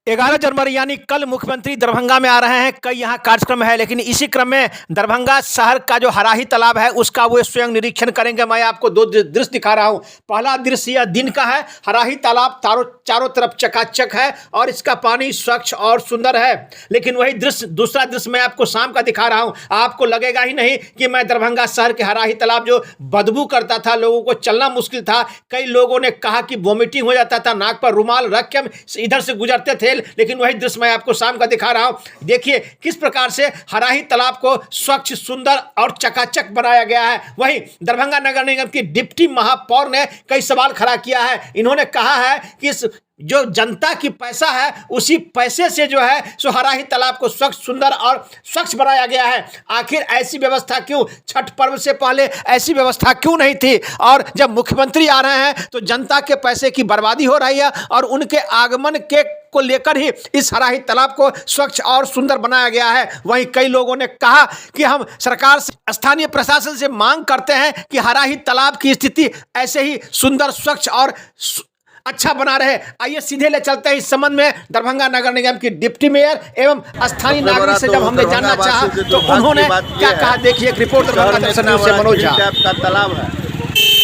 11 जनवरी यानी कल मुख्यमंत्री दरभंगा में आ रहे हैं। कई यहाँ कार्यक्रम है, लेकिन इसी क्रम में दरभंगा शहर का जो हराही तालाब है उसका वो स्वयं निरीक्षण करेंगे। मैं आपको दो दृश्य दिखा रहा हूँ। पहला दृश्य यह दिन का है। हराही तालाब चारों तरफ चकाचक है और इसका पानी स्वच्छ और सुंदर है। लेकिन वही दृश्य, दूसरा दृश्य मैं आपको शाम का दिखा रहा हूँ। आपको लगेगा ही नहीं कि मैं दरभंगा शहर के हराही तालाब जो बदबू करता था, लोगों को चलना मुश्किल था, कई लोगों ने कहा कि वोमिटिंग हो जाता था, नाक पर रुमाल रख के हम इधर से गुजरते थे। लेकिन वही दृश्य मैं आपको शाम का दिखा रहा हूं। देखिए किस प्रकार से हराही तालाब को स्वच्छ, सुंदर और चकाचक बनाया गया है। वहीं दरभंगा नगर निगम की डिप्टी महापौर ने कई सवाल खड़ा किया है। इन्होंने कहा है कि इस जो जनता की पैसा है उसी पैसे से जो है सो हराही तालाब को स्वच्छ, सुंदर और स्वच्छ बनाया गया है। आखिर ऐसी व्यवस्था क्यों? छठ पर्व से पहले ऐसी व्यवस्था क्यों नहीं थी? और जब मुख्यमंत्री आ रहे हैं तो जनता के पैसे की बर्बादी हो रही है और उनके आगमन के को लेकर ही इस हराही तालाब को स्वच्छ और सुंदर बनाया गया है। वहीं कई लोगों ने कहा कि हम सरकार से, स्थानीय प्रशासन से मांग करते हैं कि हराही तालाब की स्थिति ऐसे ही सुंदर, स्वच्छ और अच्छा बना रहे। आइए सीधे ले चलते हैं इस संबंध में दरभंगा नगर निगम की डिप्टी मेयर एवं स्थानीय नागरिक से जब हमने जानना चाहा तो उन्होंने क्या कहा। देखिए एक रिपोर्ट दरभंगा दर्शन न्यूज़ से मनोज झा। का तालाब है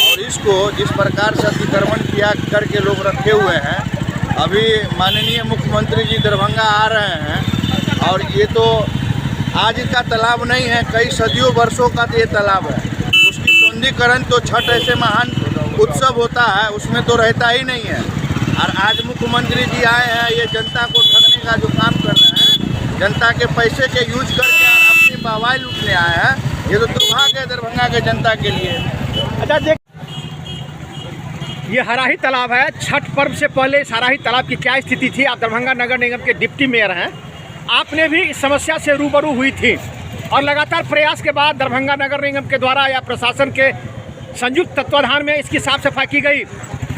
और इसको जिस प्रकार से अतिक्रमण किया करके लोग रखे हुए हैं, अभी माननीय मुख्यमंत्री जी दरभंगा आ रहे हैं और ये तो आज का तालाब नहीं है, कई सदियों वर्षों का ये तालाब है। उसकी सौंदर्यीकरण तो छठ ऐसे महान उत्सव होता है उसमें तो रहता ही नहीं है। और आज मुख्यमंत्री जी आए हैं, ये जनता को ठगने का जो काम कर रहे हैं, जनता के पैसे के यूज करके और अपनी वाहवाही लूटने आए हैं, ये तो दुर्भाग्य है दरभंगा के जनता के लिए। अच्छा देख, ये हराही तालाब है। छठ पर्व से पहले इस हराही तालाब की क्या स्थिति थी? आप दरभंगा नगर निगम के डिप्टी मेयर हैं, आपने भी इस समस्या से रूबरू हुई थी और लगातार प्रयास के बाद दरभंगा नगर निगम के द्वारा या प्रशासन के संयुक्त तत्वाधान में इसकी साफ सफाई की गई।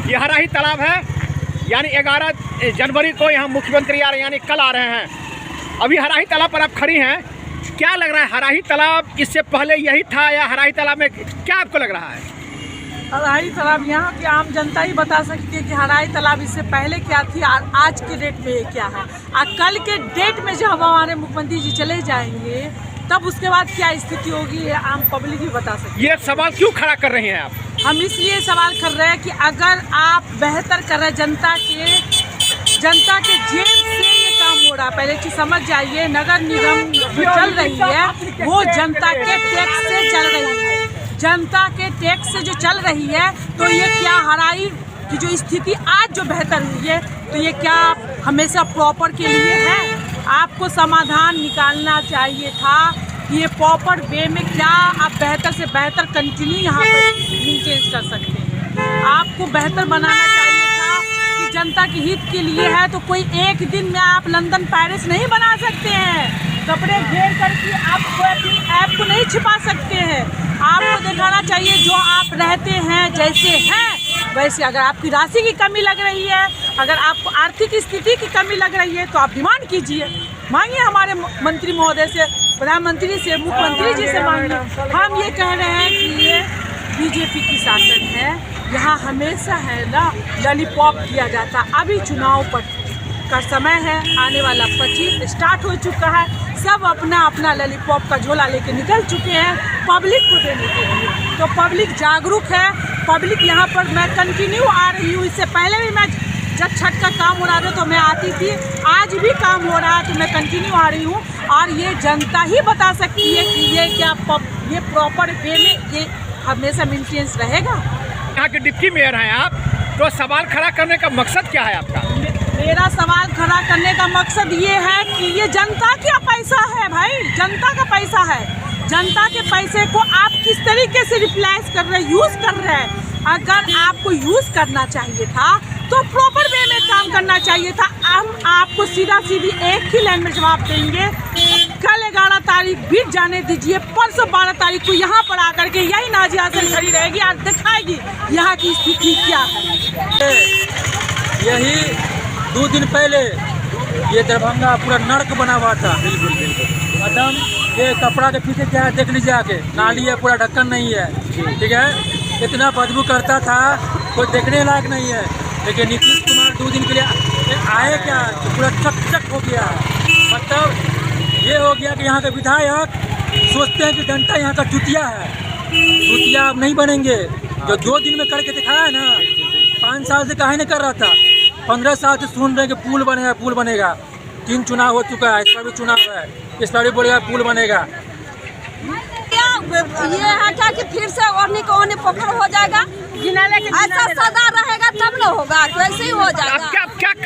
ये हराही तालाब है, यानी 11 जनवरी को यहाँ मुख्यमंत्री आ रहे हैं, यानी कल आ रहे हैं। अभी हराही तालाब पर आप खड़ी हैं, क्या लग रहा है? हराही तालाब इससे पहले यही था या हराही तालाब में क्या आपको लग रहा है? हराही तालाब यहाँ की आम जनता ही बता सकती है कि हराही तालाब इससे पहले क्या थी और आज के डेट में ये क्या है। और कल के डेट में जब हमारे मुख्यमंत्री जी चले जाएंगे तब उसके बाद क्या स्थिति होगी ये आम पब्लिक ही बता सकती है। ये सवाल क्यों खड़ा कर रहे हैं आप? हम इसलिए सवाल कर रहे हैं कि अगर आप बेहतर कर रहे हैं जनता के जेब से ये काम हो रहा है। पहले चीज समझ जाइए, नगर निगम जो चल रही है वो जनता के टैक्स से चल रही है। जनता के टैक्स से जो चल रही है तो ये क्या हराही की जो स्थिति आज जो बेहतर हुई है तो ये क्या हमेशा प्रॉपर के लिए है? आपको समाधान निकालना चाहिए था कि ये प्रॉपर वे में क्या आप बेहतर से बेहतर कंटिन्यू यहाँ पर मेंटेन कर सकते हैं। आपको बेहतर बनाना चाहिए था कि जनता के हित के लिए है तो कोई एक दिन में आप लंदन पेरिस नहीं बना सकते हैं। कपड़े घेर करके आप कोई अपनी ऐप को नहीं छिपा सकते हैं। आपको दिखाना चाहिए जो आप रहते हैं जैसे हैं वैसे। अगर आपकी राशि की कमी लग रही है, अगर आपको आर्थिक स्थिति की कमी लग रही है तो आप डिमांड कीजिए, मांगिए हमारे मंत्री महोदय से, प्रधानमंत्री से, मुख्यमंत्री जी से मांगिए। हम ये कह रहे हैं कि ये बीजेपी की शासन है, यहाँ हमेशा है ना लॉलीपॉप किया जाता। अभी चुनाव का समय है, आने वाला 25 स्टार्ट हो चुका है, सब अपना अपना लॉलीपॉप का झोला लेके निकल चुके हैं पब्लिक को देने के लिए। तो पब्लिक जागरूक है, पब्लिक यहाँ पर मैं कंटिन्यू आ रही हूँ। इससे पहले भी मैं जब छठ का काम हो रहा था तो मैं आती थी, आज भी काम हो रहा है तो मैं कंटिन्यू आ रही हूँ। और ये जनता ही बता सकती है कि ये क्या ये प्रॉपर वे में ये हमेशा मेंटेनेंस रहेगा। यहाँ के डिप्टी मेयर हैं आप, तो सवाल खड़ा करने का मकसद क्या है आपका? मेरा सवाल खड़ा करने का मकसद ये है कि ये जनता का पैसा है भाई, जनता का पैसा है। जनता के पैसे को आप किस तरीके से रिप्लेस कर रहे हैं, यूज़ कर रहे हैं। अगर आपको यूज़ करना चाहिए था तो प्रॉपर वे में काम करना चाहिए था। हम आपको सीधा सीधी एक ही लाइन में जवाब देंगे। कल 11 तारीख बीत जाने दीजिए, परसों 12 तारीख को यहाँ पर आकर के यही नाजिया से खड़ी रहेगी और दिखाएगी यहाँ की स्थिति क्या है। यही 2 दिन पहले ये दरभंगा पूरा नर्क बना हुआ था। बिल्कुल मैडम, ये कपड़ा के पीछे क्या है देख लीजिए आके, नाली है, पूरा ढक्कन नहीं है, ठीक है। इतना बदबू करता था, कोई देखने लायक नहीं है। लेकिन नीतीश कुमार 2 दिन के लिए आए क्या तो पूरा चक हो गया। मतलब ये हो गया कि यहाँ के विधायक सोचते हैं कि जनता यहाँ का चुतिया है, चुतिया अब नहीं बनेंगे। जो 2 दिन में करके दिखाया है ना, 5 साल से काहे नहीं कर रहा था, 15 साल से सुन रहे हैं कि पुल बनेगा। 3 चुनाव हो चुका है, इस पर भी चुनाव है, इस पर भी बोलेगा पुल बनेगा। ये है क्या कि फिर से ओढ़ने को ओढ़ने पोखर हो जाएगा, ऐसा सदा रहेगा तब न होगा, वैसे ही हो जाएगा।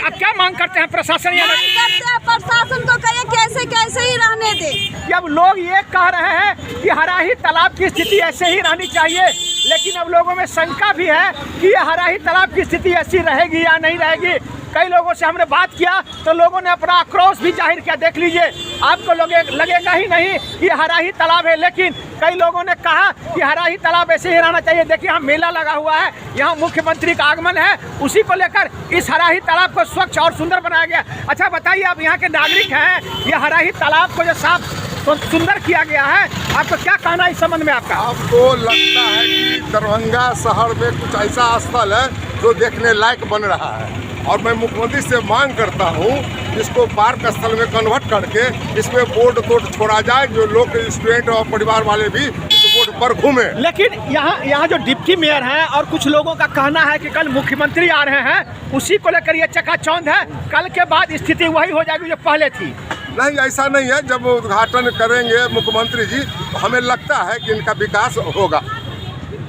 अब क्या मांग करते हैं प्रशासन? मांग करते हैं प्रशासन को कहिए कैसे ही रहने दे। अब लोग ये कह रहे हैं कि हराही तालाब की स्थिति ऐसे ही रहनी चाहिए, लेकिन अब लोगों में शंका भी है कि ये हराही तालाब की स्थिति ऐसी रहेगी या नहीं रहेगी। कई लोगों से हमने बात किया तो लोगों ने अपना आक्रोश भी जाहिर किया। देख लीजिए, आपको लगेगा ही नहीं कि हराही तालाब है, लेकिन कई लोगों ने कहा कि हराही तालाब ऐसे ही रहना चाहिए। देखिए, यहाँ मेला लगा हुआ है, यहाँ मुख्यमंत्री का आगमन है, उसी को लेकर इस हराही तालाब को स्वच्छ और सुंदर बनाया गया। अच्छा बताइए, आप यहाँ के नागरिक हैं, ये हराही तालाब को जो साफ सुंदर किया गया है, आपको क्या कहना है इस संबंध में? आपको लगता है कि दरभंगा शहर में कुछ ऐसा स्थल है जो देखने लायक बन रहा है, और मैं मुख्यमंत्री से मांग करता हूँ इसको पार्क स्थल में कन्वर्ट करके इसमें बोर्ड छोड़ा जाए, जो लोग स्टूडेंट और परिवार वाले भी इस बोर्ड पर घूमे। लेकिन यहाँ जो डिप्टी मेयर हैं और कुछ लोगों का कहना है कि कल मुख्यमंत्री आ रहे हैं, उसी को लेकर ये चकाचौंध है। कल के बाद स्थिति वही हो जाएगी जो पहले थी। नहीं, ऐसा नहीं है। जब उद्घाटन करेंगे मुख्यमंत्री जी, हमें लगता है कि इनका विकास होगा।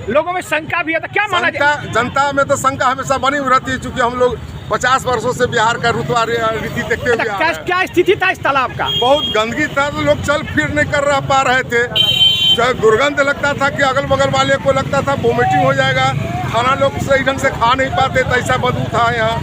लोगों में शंका भी है, तो क्या माना जाए? जनता में तो शंका हमेशा बनी रहती है, चूंकि हम लोग 50 वर्षों से बिहार का रुतबा रीति देखते हुए आ रहे हैं। क्या स्थिति था इस तालाब का? बहुत गंदगी था, तो लोग चल फिर नहीं कर पा रहे थे। दुर्गंध लगता था कि अगल बगल वाले को लगता था वोमिटिंग हो जाएगा, खाना लोग सही ढंग से खा नहीं पाते, तो ऐसा बदबू था यहाँ।